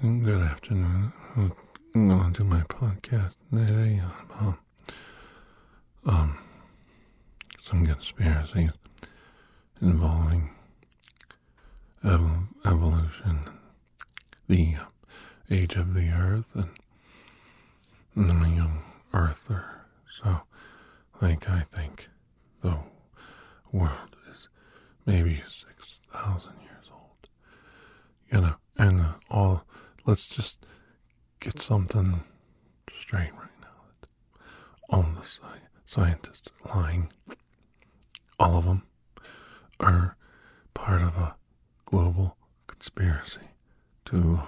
Good afternoon. I'm going to do my podcast today on some conspiracies involving evolution, the age of the Earth, and the young Earther. So, I think the world is maybe 6,000 years old. And let's just get something straight right now. All the scientists are lying. All of them are part of a global conspiracy to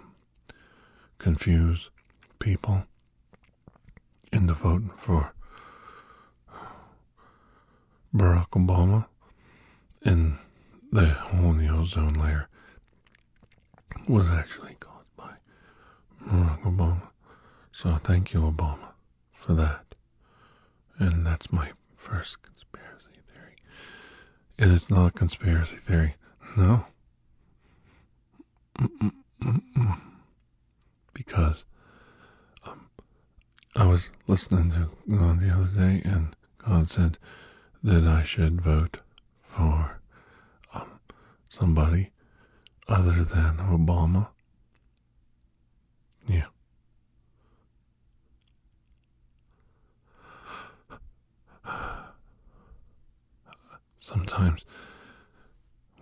confuse people into voting for Barack Obama, and the hole in the ozone layer was actually caused by Barack Obama. So thank you, Obama, for that. And that's my first conspiracy theory. It is not a conspiracy theory. No. Because I was listening to God the other day, and God said that I should vote for somebody other than Obama. Yeah. Sometimes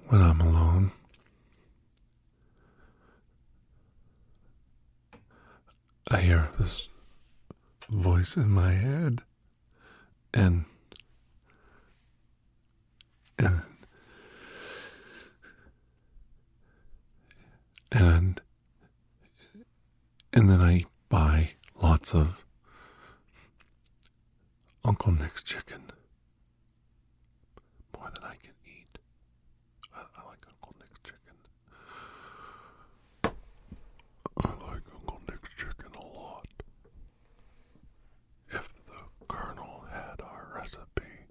when I'm alone, I hear this voice in my head, and then I buy lots of Uncle Nick's chicken, more than I can eat. I like Uncle Nick's chicken. I like Uncle Nick's chicken a lot. If the Colonel had our recipe,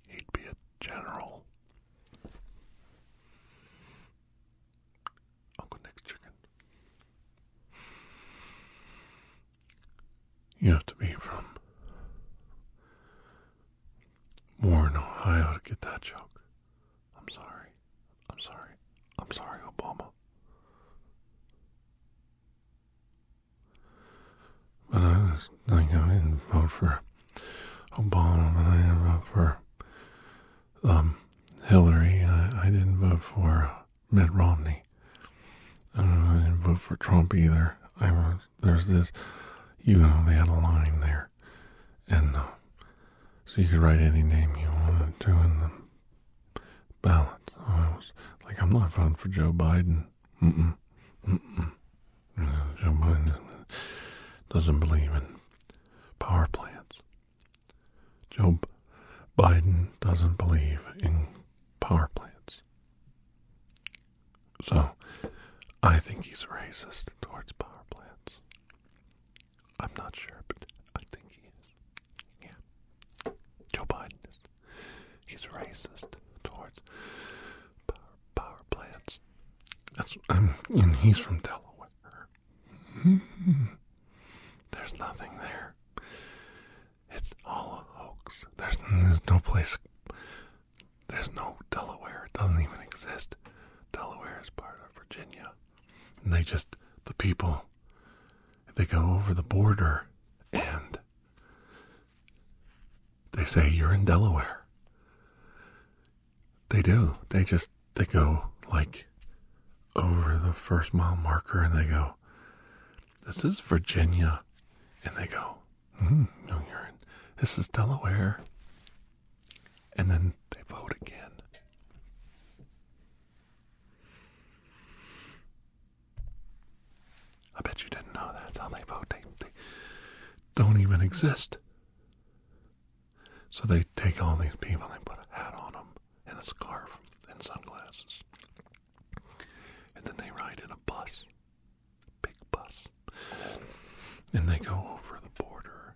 he'd be a general. Uncle Nick's chicken. You have to be from Warren, Ohio to get that joke. I'm sorry, Obama. But I didn't vote for Obama, but I didn't vote for Hillary. I didn't vote for Mitt Romney. I didn't vote for Trump either. There's this, they had a line there, and so you could write any name you wanted to in the ballot. So I was like, I'm not voting for Joe Biden. Joe Biden doesn't believe in power plants. Joe Biden doesn't believe in power plants. So I think he's racist towards power plants. I'm not sure, but I think he is. Yeah. Joe Biden is. He's racist towards power plants. And he's from Delaware. There's nothing there. It's all a hoax. There's no place. There's no Delaware. It doesn't even exist. Delaware is part of Virginia. And the people, they go over the border and they say, you're in Delaware. They do. They go like over the first mile marker and they go, this is Virginia. And they go, no, this is Delaware. And then they vote again. I bet you didn't know that's how they vote. They don't even exist. So they take all these people and they put a hat on them and a scarf and sunglasses. And then they ride in a bus, a big bus. And they go over the border.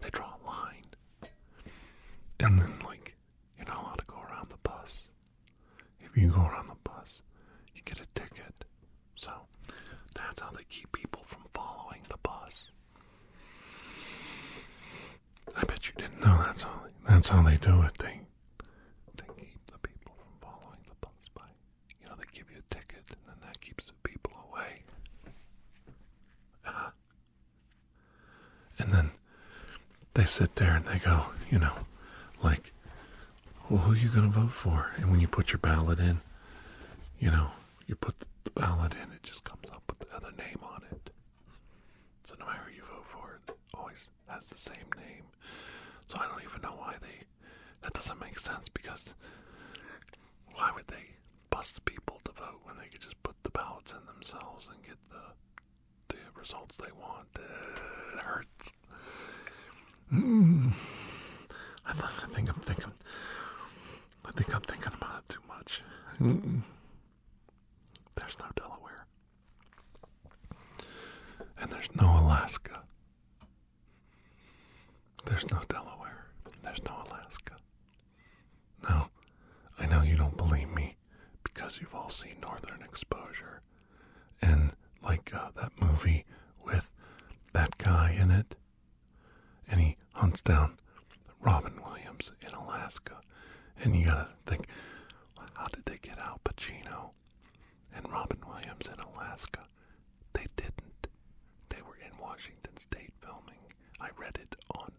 They draw a line. And then, you're not allowed to go around the bus. If you go around the bus, you get a ticket. So you didn't know, that's how they do it. They keep the people from following the bus by, they give you a ticket, and then that keeps the people away. And then they sit there and they go, like, well, who are you going to vote for? And when you put your ballot in, you put the ballot in, it just comes up with the other name on it. So no matter who you vote for, it always has the same name. So I don't even know why that doesn't make sense, because why would they bust people to vote when they could just put the ballots in themselves and get the results they want? It hurts. I think I'm thinking about it too much. There's no Delaware. And there's no Alaska. There's no Delaware. There's no Alaska. Now, I know you don't believe me because you've all seen Northern Exposure and that movie with that guy in it, and he hunts down Robin Williams in Alaska, and you gotta think, how did they get Al Pacino and Robin Williams in Alaska? They didn't. They were in Washington State filming. I read it on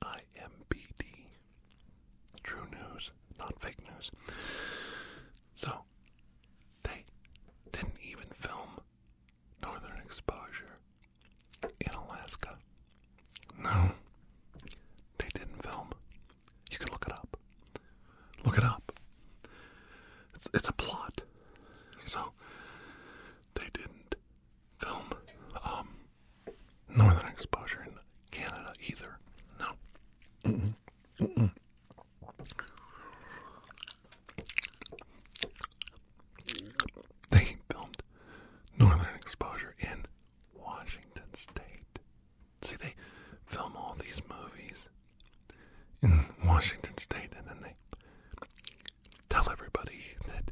IMBD. True news, not fake news. So, they didn't even film Northern Exposure in Alaska. No, they didn't film. You can look it up. Look it up. It's a plot. So, they didn't film Northern Exposure in Canada either. No. They filmed Northern Exposure in Washington State. See, they film all these movies in Washington State, and then they tell everybody that,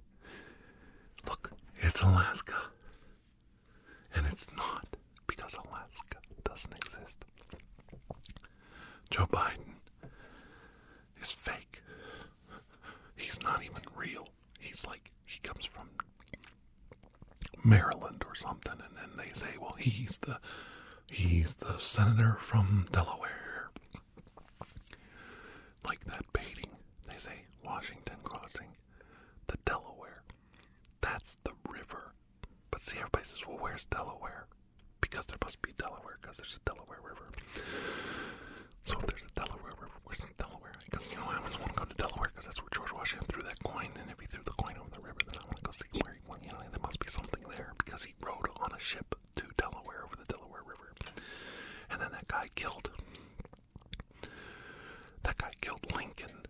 look, it's Alaska. And it's not, because Alaska doesn't exist. Joe Biden is fake. He's not even real. He comes from Maryland or something, and then they say, well, he's the senator from Delaware. Like that baiting. They say Washington crossing the Delaware. That's the river. But see, everybody says, well, where's Delaware? Because there must be Delaware, because there's a Delaware River. So if there's a Delaware River, where's Delaware? Because, I always want to go to Delaware, because that's where George Washington threw that coin, and if he threw the coin over the river, then I want to go see where he went. There must be something there, because he rode on a ship to Delaware over the Delaware River. And then that guy killed Lincoln.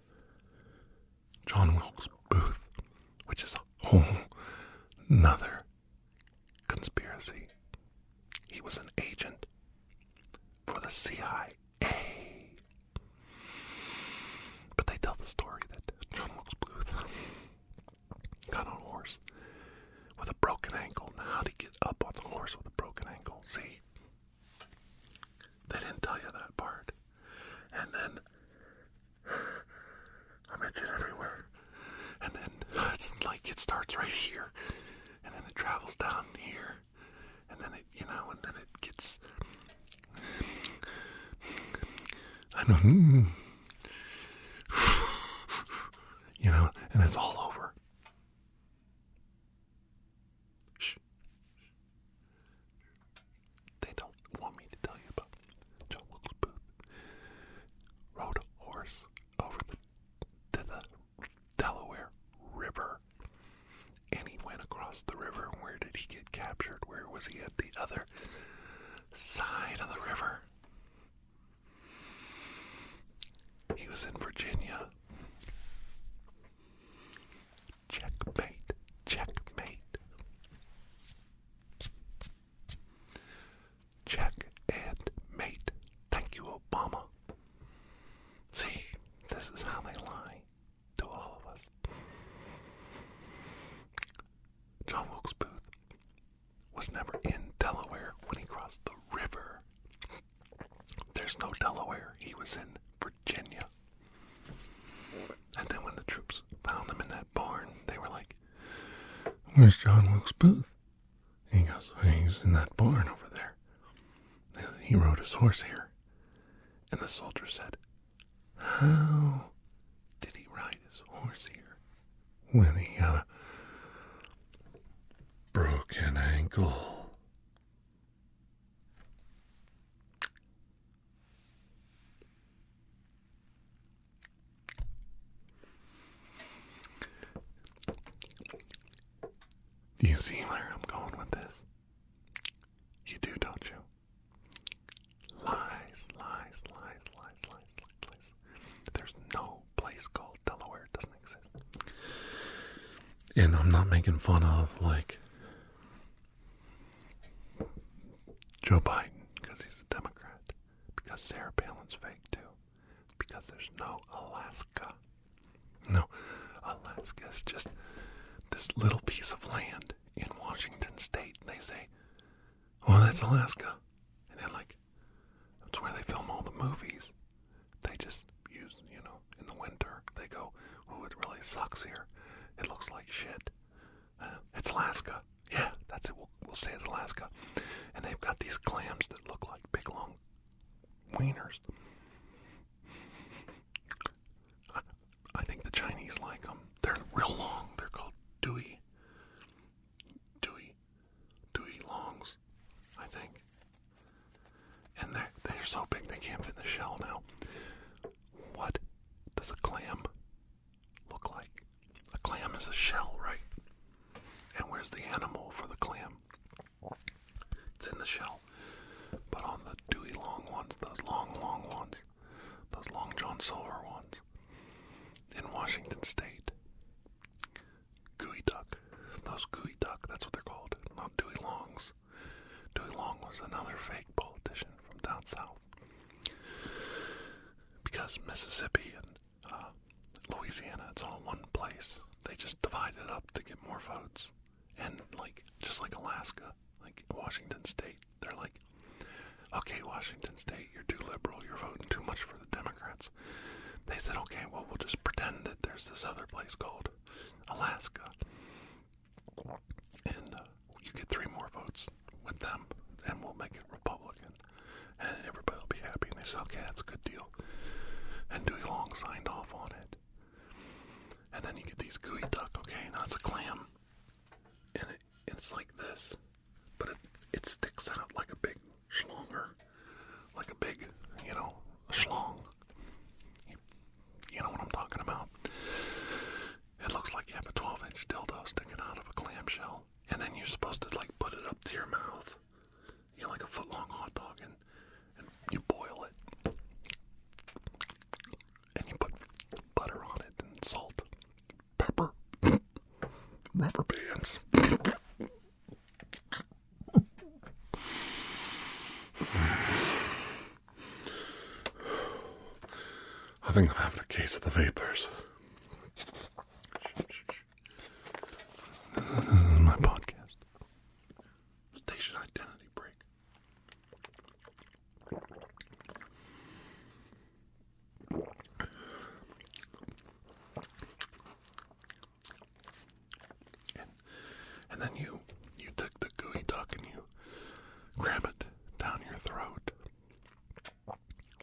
John Wilkes Booth, which is a whole nother conspiracy. He was an agent for the CIA. But they tell the story that John Wilkes Booth got on a horse with a broken ankle. Now, how'd he get up on the horse with a broken ankle? See? They didn't tell you that part. And then I mentioned everywhere. And then it's like it starts right here. And then it travels down here. And then it, and then it gets, I don't, and it's all over. Shh. They don't want me to tell you about John Wilkes Booth. Rode a horse over to the Delaware River. And he went across the river. Where did he get captured? Where was he at the other side of the river? He was in Virginia. Checkmate. Checkmate. Check and mate. Thank you, Obama. See, this is how they lie to all of us. John Wilkes Booth was never in Delaware when he crossed the river. There's no Delaware. He was in where's John Wilkes Booth? And he goes, he's in that barn over there. He rode his horse here. And the soldier said, how did he ride his horse here when he had a broken ankle? Do you see where I'm going with this? You do, don't you? Lies. There's no place called Delaware. It doesn't exist. And I'm not making fun of, like, Joe Biden because he's a Democrat. Because Sarah Palin's fake, too. Because there's no Alaska. No, Alaska is just this little piece of land in Washington State. They say, well, that's Alaska. And they're like, that's where they film all the movies. They just use, in the winter, they go, oh, it really sucks here. It looks like shit. It's Alaska. Yeah, that's it. We'll say it's Alaska. And they've got these clams that look like big, long wieners. I think the Chinese like them. They're real long. They're called dewy longs, I think. And they're so big they can't fit in the shell now. What does a clam look like? A clam is a shell, right? And where's the animal for the clam? It's in the shell. But on the dewy long ones, those long ones, those long John Silver ones, in Washington State, gooey duck. Those gooey duck, that's what they're called, not Dewey Longs. Dewey Long was another fake politician from down south. Because Mississippi and Louisiana, it's all one place. They just divided it up to get more votes. And just like Alaska, like Washington State, they're like, okay, Washington State, you're too liberal, you're voting too much for the Democrats. They said, okay, well, we'll just pretend that there's this other place called Alaska. And you get 3 more votes with them, and we'll make it Republican. And everybody will be happy. And they said, okay, that's a good deal. And Dewey Long signed off on it. And then you get these gooey duck. Okay, now it's a clam. And it's like this. But it sticks out like a big schlonger. Like a big, a schlong. You know what I'm talking about. It looks like you have a 12-inch dildo sticking out of a clamshell. And then you're supposed to, put it up to your mouth. Like a foot-long hot dog. And you boil it. And you put butter on it and salt. Pepper. Rubber bands. I think I'm having a case of the vapors. This is my podcast. Station identity break. And then you take the gooey duck and you cram it down your throat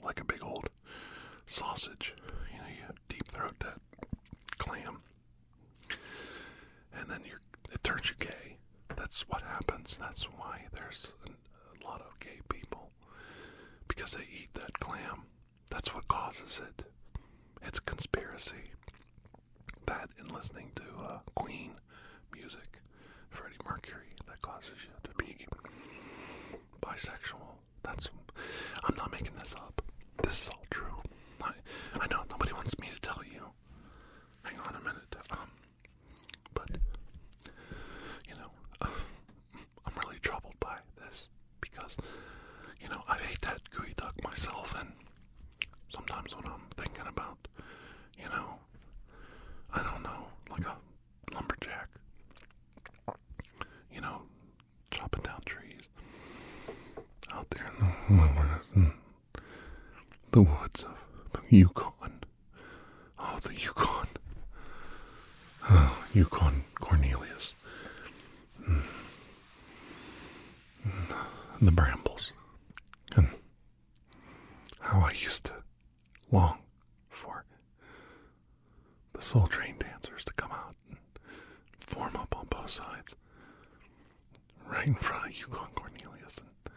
like a big old sausage. You deep throat that clam. And then it turns you gay. That's what happens. That's why there's a lot of gay people. Because they eat that clam. That's what causes it. It's a conspiracy. That and listening to Queen music, Freddie Mercury, that causes you to be bisexual. I'm not making this up. This is all true. I know nobody wants me to tell you. Hang on a minute. But I'm really troubled by this because, I hate that gooey duck myself, and sometimes when I'm thinking about, I don't know, like a lumberjack, chopping down trees out there in the woods of Yukon. Oh, the Yukon. Oh, Yukon Cornelius. the brambles, and how I used to long for the Soul Train dancers to come out and form up on both sides, right in front of Hugo and Cornelius, and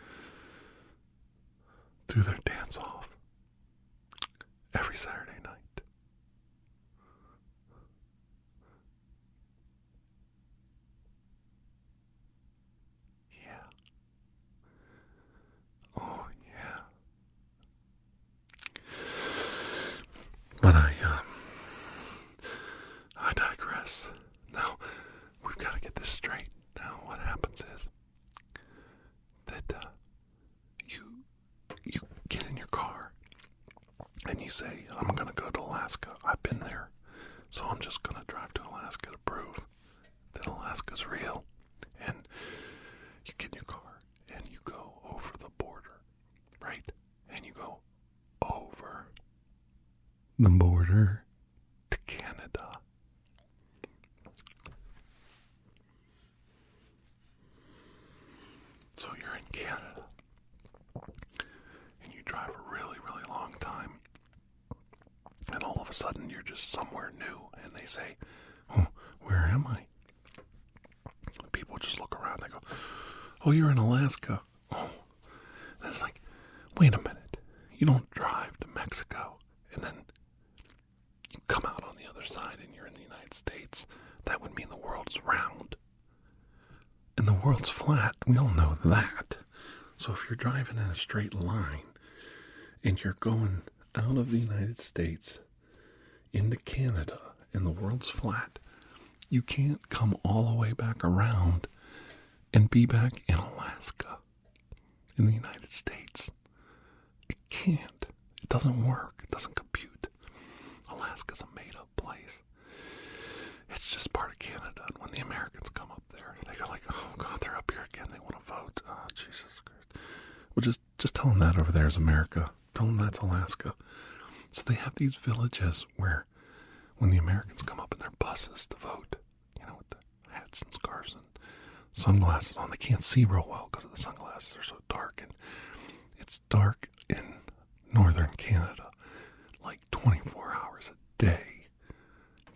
do their dance off every Saturday night. Yeah. Oh, yeah. But I digress. Now, we've got to get this straight. Now, what happens is that you get in your car and you say, I'm going to go to Alaska. I've been there. So I'm just going to drive to Alaska to prove that Alaska's real. And you get in your car and you go over the border, right? And you go over the border to Canada. So you're in Canada and you drive a really, really long time, and all of a sudden you're just somewhere new, and they say, oh, where am I? People just look around, they go, oh, you're in Alaska. Oh, and it's like, wait a minute, you don't drive to Mexico and then you come out on the other side and you're in the United States. That would mean the world's round. And the world's flat. We all know that. So if you're driving in a straight line and you're going out of the United States into Canada and the world's flat, you can't come all the way back around and be back in Alaska, in the United States. It can't. It doesn't work. It doesn't compute. Alaska's a made-up place. It's just part of Canada. And when the Americans come up there, they go like, oh God, they're up here again. They want to vote. Oh, Jesus Christ. Well, just tell them that over there is America. Tell them that's Alaska. So they have these villages where when the Americans come up in their buses to vote, with the hats and scarves and sunglasses on, they can't see real well because of the sunglasses are so dark. And it's dark in northern Canada like 24 hours a day.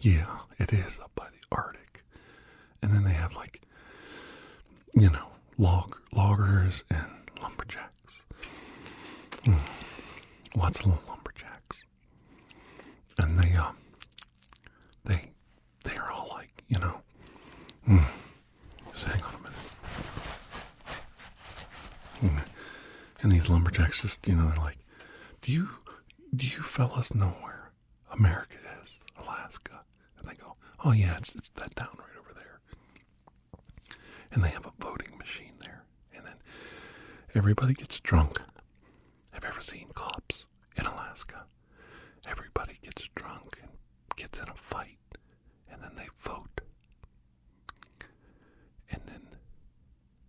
Yeah, it is up by the Arctic. And then they have loggers and lumberjacks. Lots of lumberjacks. And they are all like, just hang on a minute. And these lumberjacks just, they're like, do you fellas know where America is? Alaska. And they go, oh yeah, it's that town right over there. And they have a voting machine there. And then everybody gets drunk. Have you ever seen cops in Alaska? Everybody gets drunk and gets in a fight. And then they vote. And then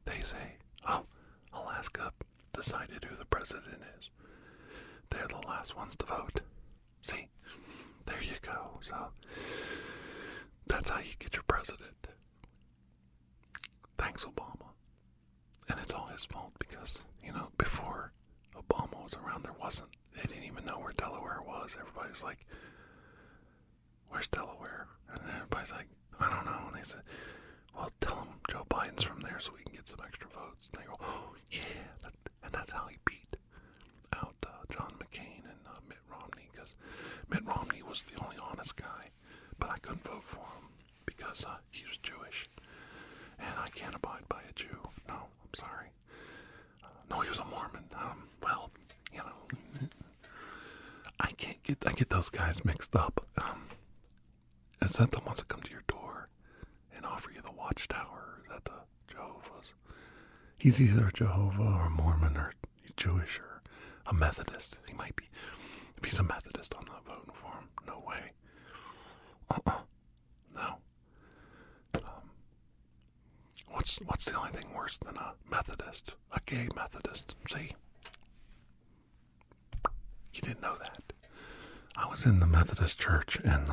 they say, oh, Alaska decided who the president is. They're the last ones to vote. See? There you go. So that's how you get your president. Thanks, Obama. And it's all his fault because, before Obama was around, they didn't even know where Delaware was. Everybody's like, where's Delaware? And everybody's like, I don't know. And they said, well, tell them Joe Biden's from there so we can get some extra votes. And they go, oh, yeah. And that's how he beat out John McCain and Mitt Romney, because Mitt Romney was the only honest guy, but I couldn't vote for him because he was Jewish, and I can't abide by a Jew. No, I'm sorry. No, he was a Mormon. I get those guys mixed up. Is that the ones that come to your door and offer you the Watchtower? Or is that the Jehovah's? He's either a Jehovah or a Mormon or Jewish or a Methodist. He might be. If he's a Methodist, I'm not voting for him. No way. No. What's the only thing worse than a Methodist? A gay Methodist. See? You didn't know that. I was in the Methodist church and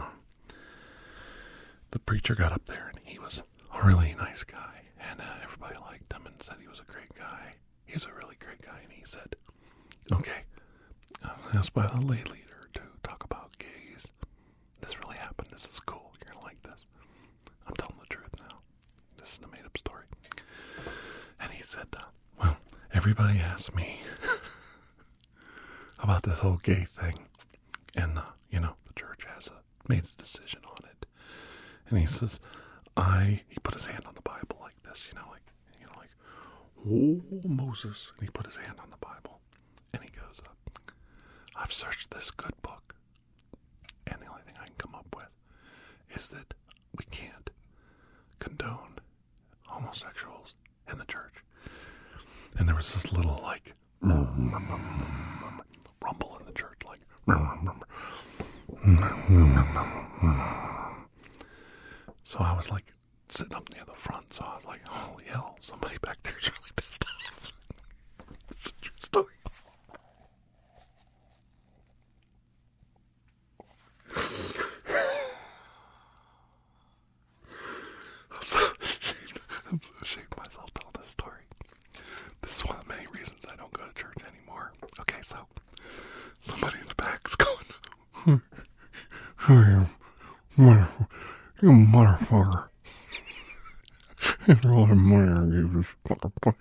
the preacher got up there and he was a really nice guy and everybody liked him and said he was a great guy. he was a really great guy, and he said, okay, I'm asked by the lay leader to talk about gays. This really happened. This is cool. You're going to like this. I'm telling the truth now. This is a made-up story. And he said, well, everybody asked me about this whole gay thing. And, the church has made a decision on it. And he says, he put his hand on the Bible like this, like, oh, Moses. And he put his hand on the Bible. And he goes, I've searched this good book. And the only thing I can come up with is that we can't condone homosexuals in the church. And there was this little, like, rumble in the church, like, so I was like sitting up near the front, so I was like, holy hell, somebody back there's really pissed off. It's a true story. I'm so ashamed of myself telling this story. This is one of the many reasons I don't go to church anymore. Okay, so somebody in the back's going, you motherfucker. It's all the money I gave this fucking place.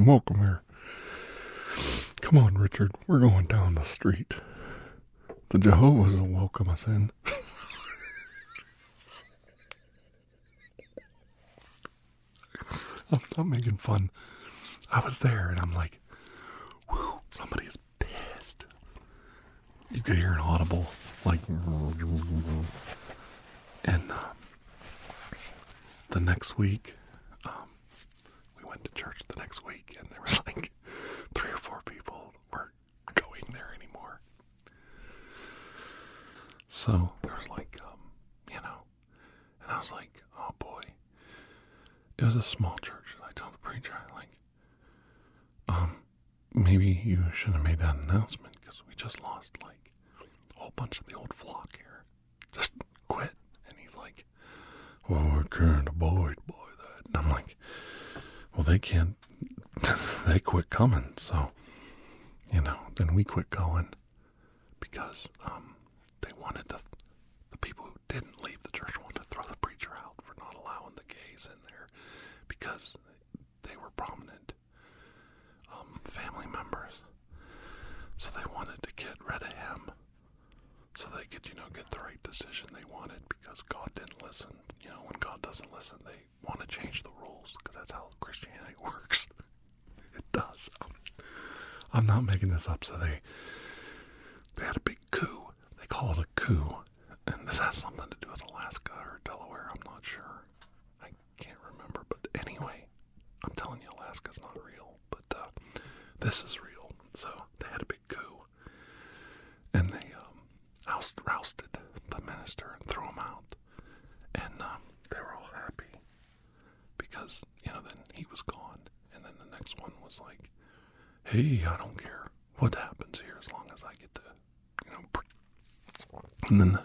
Welcome here. Come on, Richard. We're going down the street. The Jehovah's will welcome us in. I'm not making fun. I was there and I'm like, whew, somebody is pissed. You could hear an audible, like, and the next week, we went to church the next week, and there was like 3 or 4 people weren't going there anymore. So there was like, and I was like, oh boy, it was a small church. I told the preacher, maybe you should have made that announcement because we just lost like a whole bunch of the old flock here. Just quit. And he's like, well, we're trying to avoid that. And I'm like, well, they can't, they quit coming. So, then we quit going because they wanted the people who didn't leave the church wanted to throw the preacher out for not allowing the gays in there because they were prominent family members. So they wanted to get rid of him so they could, get the right decision they wanted because God didn't listen. When God doesn't listen, they want to change the rules because that's how Christianity works. It does. I'm not making this up. So they had a big coup. They call it a coup. And this has something to do with Alaska or Delaware. I'm not sure. I can't remember. But anyway, I'm telling you, Alaska's not real. But this is real. So they had a big coup. And they rousted the minister and threw him out. And they were all happy. Because, then he was gone. And then the next one was like, hey, I don't care what happens here as long as I get to, and then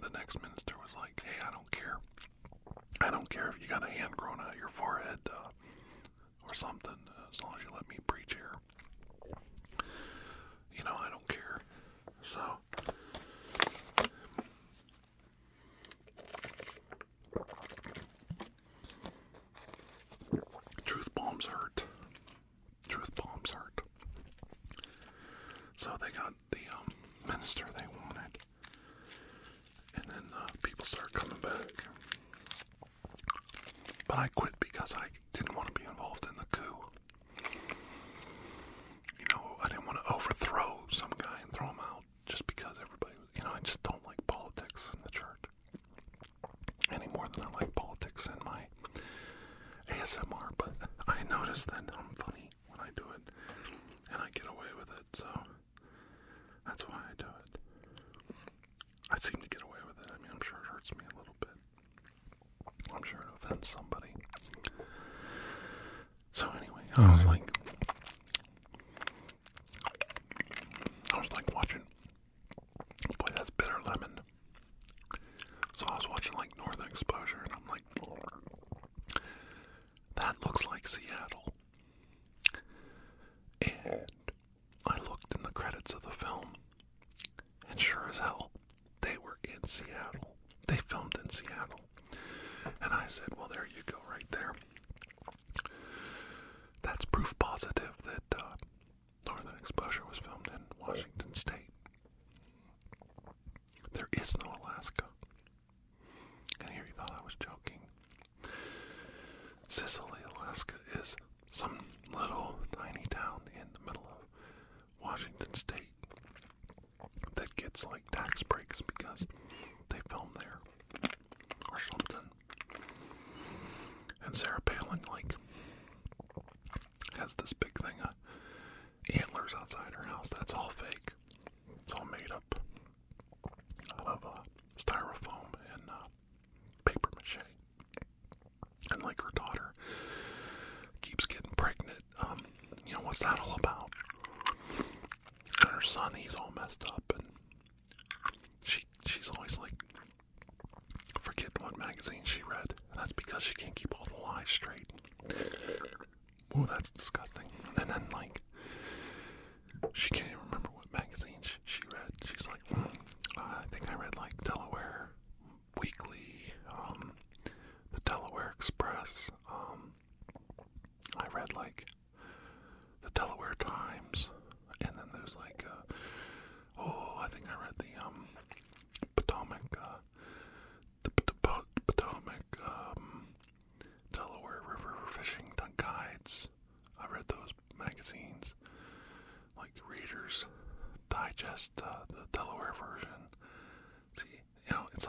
the next minister was like, hey, I don't care. I don't care if you got a hand growing out of your forehead or something, as long as you let me preach here. I don't care. So truth bombs hurt. Truth bombs hurt. So they got the minister they wanted. And then people started coming back. But I quit because I didn't want to be involved in the coup. I didn't want to overthrow some guy and throw him out just because everybody was, I just don't like politics in the church. Any more than I like politics in my ASMR. But I notice that I'm funny when I do it. And I get away with it, so that's why I do it. I seem to get away with it. I'm sure it hurts me a little bit. I'm sure it offends somebody. So anyway, I was like watching, boy, that's bitter lemon. So I was watching like Northern Exposure, and I'm like, that looks like Seattle. And I looked in the credits of the film, and sure as hell, they were in Seattle. They filmed in Seattle. And I said, well, there you go, right there. That's proof positive that Northern Exposure was filmed in Washington State. There is no Alaska. And here you thought I was joking. Sicily, Alaska is some little tiny town in the middle of Washington State that gets like tax breaks because they film there or something. And Sarah Palin has this big thing of antlers outside her house. That's all fake. It's all made up out of styrofoam and paper mache. And her daughter keeps getting pregnant. What's that all about? And her son, he's all messed up, and she's always forgetting what magazine she read. And that's because she can't keep all the lies straight. Ooh, that's disgusting. And then she can't even remember what magazine she read. She's like, I think I read Delaware Weekly, the Delaware Express. I read the Delaware Times, and then there's I think I read the Potomac, Delaware River Fishing Guides. I read those magazines, Reader's Digest, the Delaware version. See, it's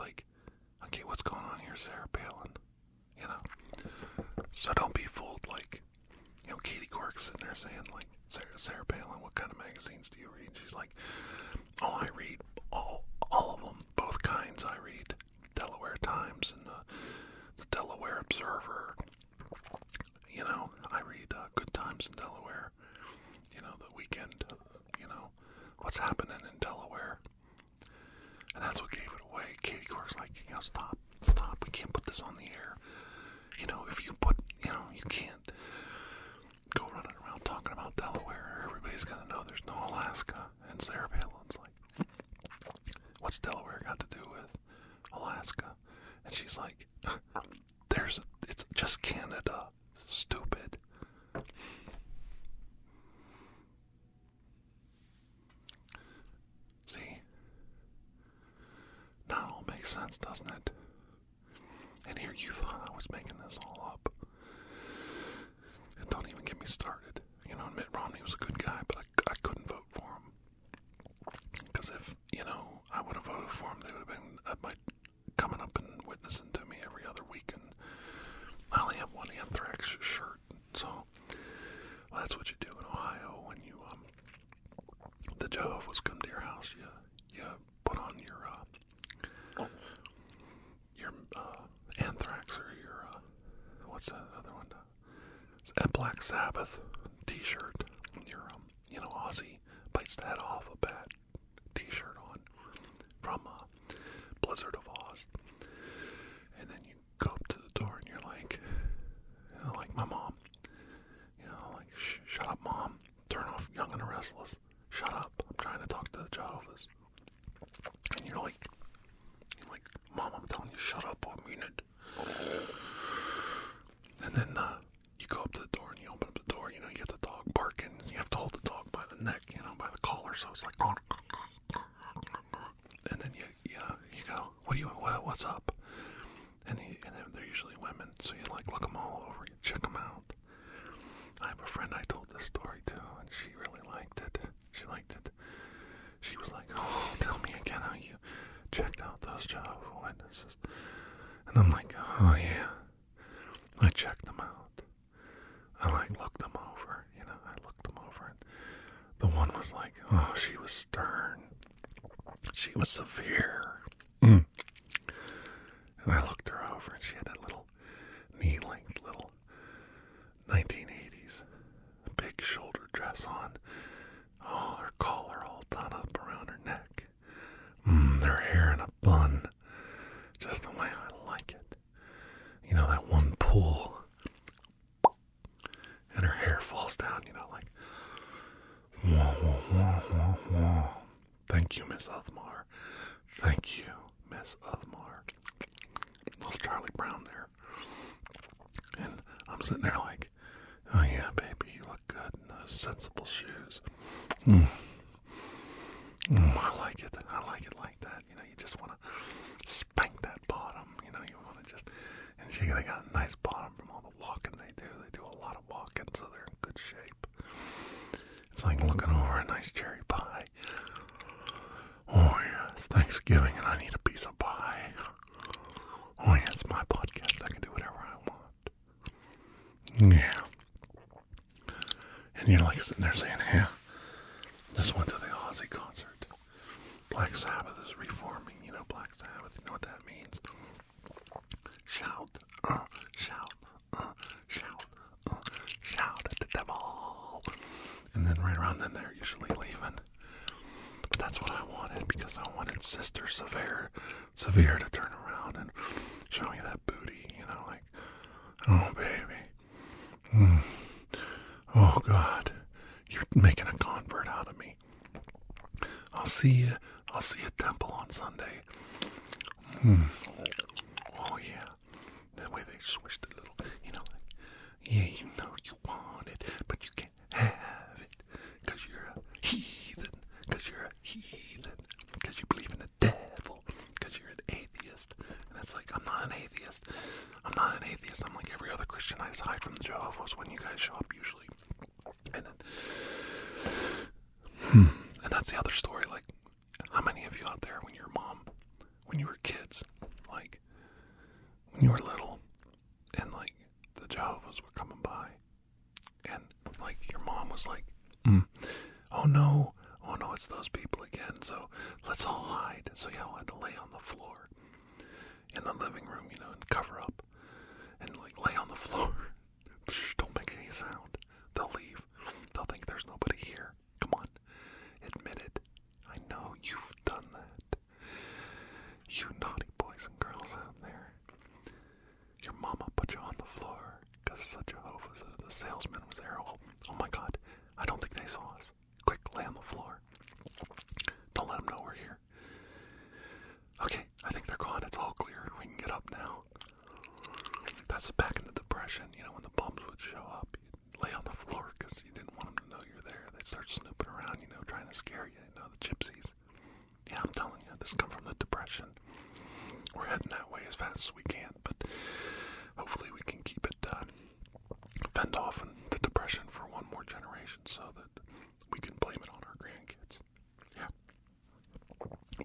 okay, what's going on here, Sarah Palin? So don't be fooled. Katie Couric's sitting there saying, Sarah Palin, what kind of magazines do you read? She's like, oh, I read all of them, both kinds. I read Delaware Times and the Delaware Observer. I read Good Times in Delaware. The weekend, what's happening in Delaware. And that's what gave it away. Katie Couric's stop, we can't put this on the air. If you put, you can't go running around talking about Delaware. Everybody's gonna know there's no Alaska. And Sarah Palin's like, what's Delaware got to do with Alaska? And she's like, it's just Canada. Stupid. See? That all makes sense, doesn't it? And here you thought I was making this all up. And don't even get me started. Mitt Romney was a good guy, but I couldn't vote for him. Because if, I would have voted for him, they would have been coming up and witnessing to me every other week. And I only have one anthrax shirt. So, that's what you do in Ohio when you, the Jehovah's come to your house. You put on your anthrax or your, what's that other one? It's a Black Sabbath t-shirt. Your, Ozzy bites the head off a bat t-shirt on from Blizzard of Oz. And then you go up to the door and you're like, like my mom. Shut up, Mom. Turn off Young and the Restless. Shut up. I'm trying to talk to the Jehovah's. And you're like, Mom, I'm telling you, shut up. I mean it. And then you go up to the door and you open up the door. You get the dog barking. You have to hold the dog by the neck, by the collar. So it's like, and then you go, what's up? And they're usually women. So you look them all over. You check them out. I have a friend I told this story to, and she really liked it. She liked it. She was like, oh, tell me again how you checked out those Jehovah's Witnesses. And I'm like, oh yeah, I checked them out. I looked them over, I looked them over, and the one was like, oh, she was stern. She was severe. And I looked her over, and she had that little knee-length little 1980s big shoulder dress on. Oh, her collar all done up around her neck. Her hair in a bun. Just the way I like it. That one pull. Thank you, Miss Uthmar. Thank you, Miss Uthmar. Little Charlie Brown there. And I'm sitting there like, oh yeah, baby, you look good in those sensible shoes. I like it. I like it like that. You know, you just want to spank that bottom. You know, you want to just, and they got a nice bottom from all the walking they do. They do a lot of walking, so they're in good shape. It's like looking over a nice cherry pie. Oh yeah, it's Thanksgiving and I need a piece of pie. Oh yeah, it's my podcast. I can do whatever I want. Yeah. And you're like sitting there saying, yeah, just went to the Ozzy concert. Black Sabbath is reforming. You know Black Sabbath. You know what that means? Shout, shout, shout, shout at the devil. And then right around then they're usually leaving. But that's what I wanted because I wanted Sister Severe to turn around and show me that booty. You know, like, oh baby. Oh God, you're making a convert out of me. I'll see you at Temple on Sunday. Oh yeah, the way they swished a little, you know, like, yeah, you know you want it, but you can't have it, because you're a heathen, because you believe in the devil, because you're an atheist. And it's like, I'm not an atheist, I'm like every other Christian. I just hide from the Jehovah's when you guys show up usually. And then, and that's the other story, like, how many of you out there when your mom, when you were kids, like, when you were little, and, like, the Jehovah's were coming by, and, like, your mom was like, oh no, it's those people again, so let's all hide. So y'all had to lay on the floor in the living room, you know, and cover up, and, like, lay on the floor. Shh, don't make any sound. They'll leave. They'll think there's nobody here. Come on, admit it. I know you've done that. You naughty boys and girls out there. Your mama put you on the floor because the Jehovah's, the salesman was there. Oh my God, I don't think they saw us. Quick, lay on the floor. Don't let them know we're here. Okay, I think they're gone. It's all clear. We can get up now. That's back in the Depression, you know, when the bums would show up. You'd lay on the floor because you didn't want them to know you're there. They'd start snooping around, you know, trying to scare you, you know, the gypsies. Yeah, I'm telling you, this come from the Depression. We're heading that way as fast as we can, but hopefully we can keep it fend off in the Depression for one more generation so that we can blame it on our grandkids. Yeah.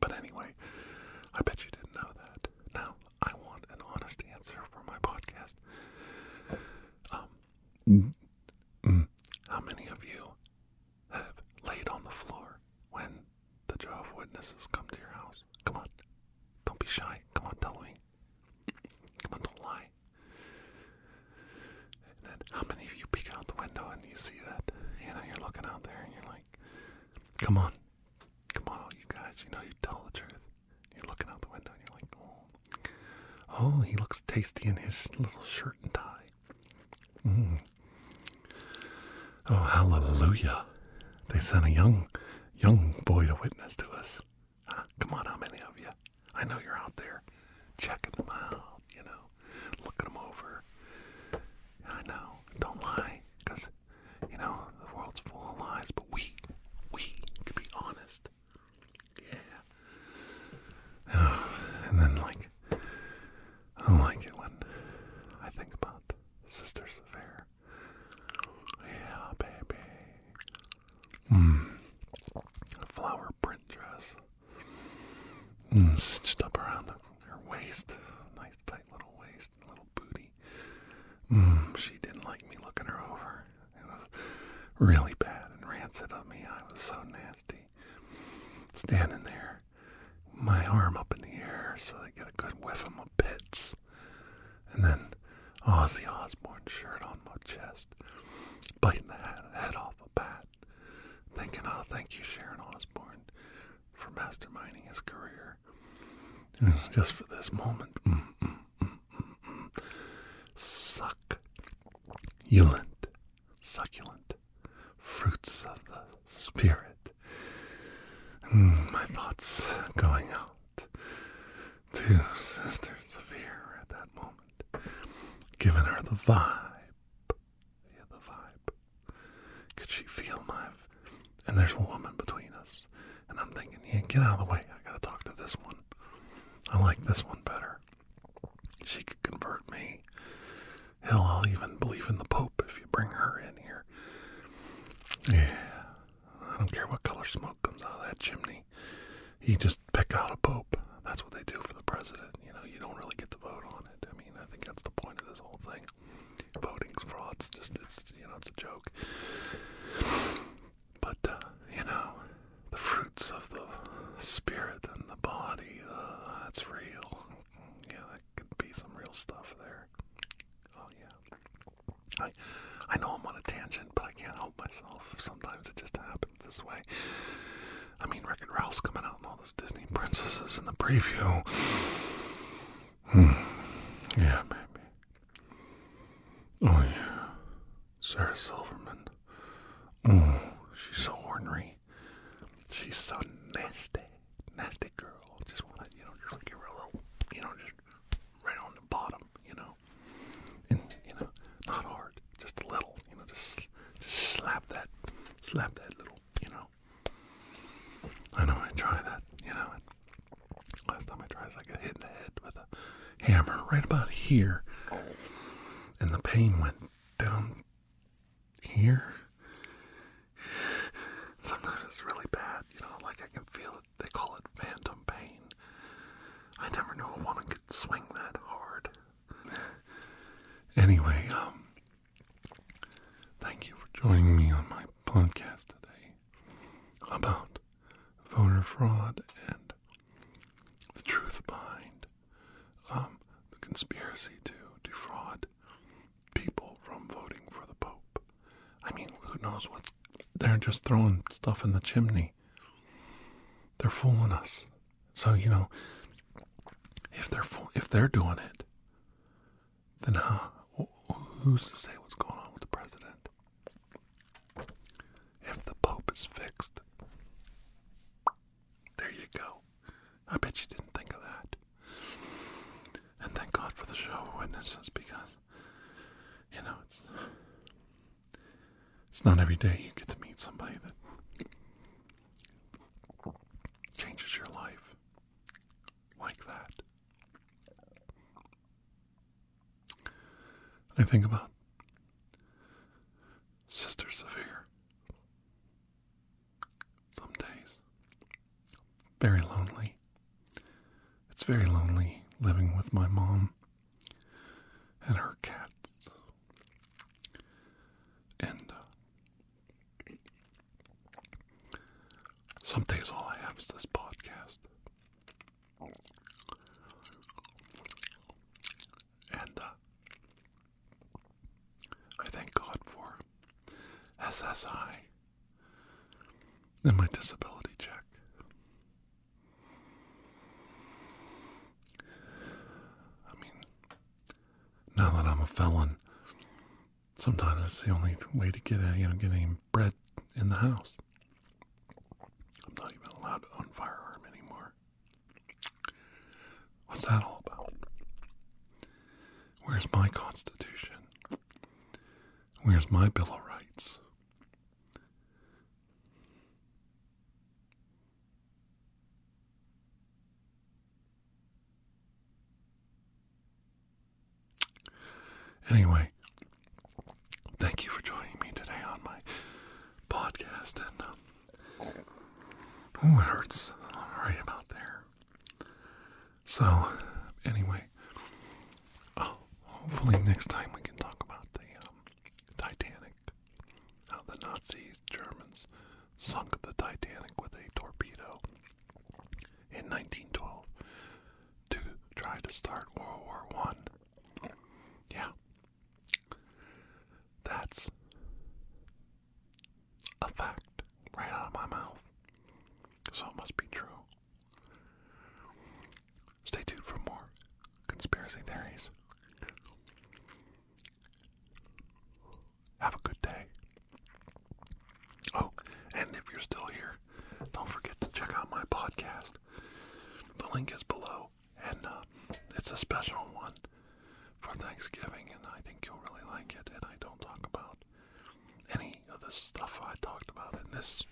But anyway, I bet you didn't know that. Now, I want an honest answer for my podcast. How many of you have laid on the floor when the Jehovah's Witnesses come to your house? Come on. Don't be shy. Come on, tell me. Come on, don't lie. And then how many of you peek out the window and you see that? You know, you're looking out there and you're like, come on, all you guys, you know you tell the truth. You're looking out the window and you're like, oh, he looks tasty in his little shirt and tie. Oh, hallelujah. They sent a young boy to witness to us. Come on, how many of you? I know you're out there checking them out, you know, looking them over. I know, don't lie, because, you know, the world's full of lies, but we can be honest. Yeah. And then, like, I like it when I think about Sister Severe. Yeah, baby. A flower print dress. Stitched up around her waist. Nice tight little waist, little booty. She didn't like me looking her over. It was really bad and rancid of me. I was so nasty. Standing there, my arm up in the air so they get a good whiff of my pits. And then Ozzy Osbourne shirt on my chest, biting the head off a bat, thinking, oh, thank you, Sharon Osbourne, for masterminding his career. Just for this moment. Succulent fruits of the Spirit. giving her the vibe. Yeah, the vibe. Could she feel my... And there's a woman between us. And I'm thinking, yeah, get out of the way. I gotta talk to this one. I like this one better. She could convert me. Hell, I'll even believe in the Pope if you bring her in here. Yeah. I don't care what color smoke comes out of that chimney. You just pick out a Pope. That's what they do for the president. You know, you don't really get to vote on it. I mean, I think that's the point of this whole thing. Voting's fraud. It's a joke. But, the fruits of the spirit and the body, that's real. Yeah, that could be some real stuff there. Oh, yeah. I know I'm on a tangent, but I can't help myself. Sometimes it just happens this way. I mean, Wreck-It Ralph's coming out and all those Disney princesses in the preview. Yeah, baby. Oh, yeah. Sarah Silverman. Oh, she's so ornery. She's so nasty. Nasty girl. Just want to, just give her a little, just right on the bottom, And, not hard. Just a little, just slap that little, I know I try that, Last time I tried it, I got hit in the head with a hammer right about here. And the pain went down here. Sometimes it's really bad, like I can feel it. They call it phantom pain. I never knew a woman could swing that hard. Anyway, thank you for joining me on my podcast today about voter fraud and the truth behind the conspiracy to defraud people from voting for the Pope. I mean, who knows what's... They're just throwing stuff in the chimney. They're fooling us. So, if they're doing it, then who's to say what's going on with the president? If the Pope is fixed, there you go. I bet you didn't think of that. And thank God for the show of witnesses, because, it's not every day you get to meet somebody that changes your life like that. I think about Sister Severe. Some days, very lonely. It's very lonely living with my mom and her cats. And some days all I have is this podcast. And I thank God for SSI and my disability check. I mean, now that I'm a felon, sometimes it's the only way to get any bread in the house. I'm not even allowed to own a firearm anymore. What's that all about? Where's my Constitution? Where's my Bill of Rights? Anyway, thank you for joining me today on my podcast. And it hurts right about there. So, anyway, hopefully next time we can talk about the Titanic. How the Nazis, Germans, sunk the Titanic with a torpedo in 1912 to try to start World War I. Yeah. That's a fact right out of my mouth. So it must be true. Stay tuned for more conspiracy theories. Have a good day. Oh, and if you're still here, don't forget to check out my podcast. The link is below, and it's a special one for Thanksgiving, and I stuff I talked about in this